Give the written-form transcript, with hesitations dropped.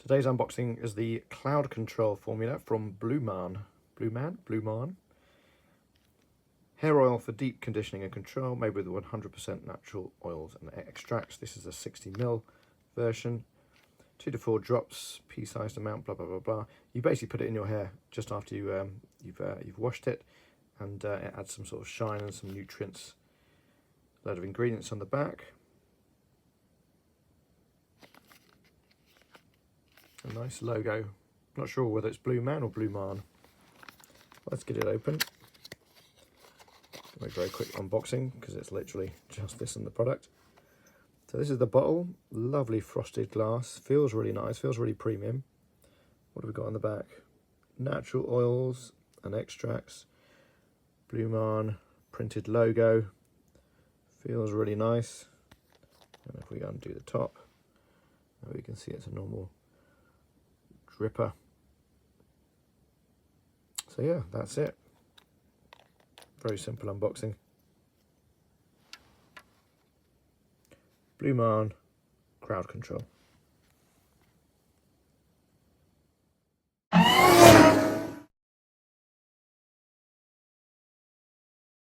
Today's unboxing is the Cloud Control formula from Blu Maan. Blu Maan. Hair oil for deep conditioning and control, made with 100% natural oils and extracts. This is a 60ml version. 2 to 4 drops, pea-sized amount, blah blah blah blah. You basically put it in your hair just after you've washed it, and it adds some sort of shine and some nutrients. A load of ingredients on the back. A nice logo. Not sure whether it's Blu Maan or Blu Maan. Let's get it open. A very quick unboxing because it's literally just this and the product. So this is the bottle. Lovely frosted glass. Feels really nice. Feels really premium. What have we got on the back? Natural oils and extracts. Blu Maan printed logo. Feels really nice. And if we undo the top, we can see it's a normal dripper. So yeah, that's it. Very simple unboxing. Blu Maan Cloud Control.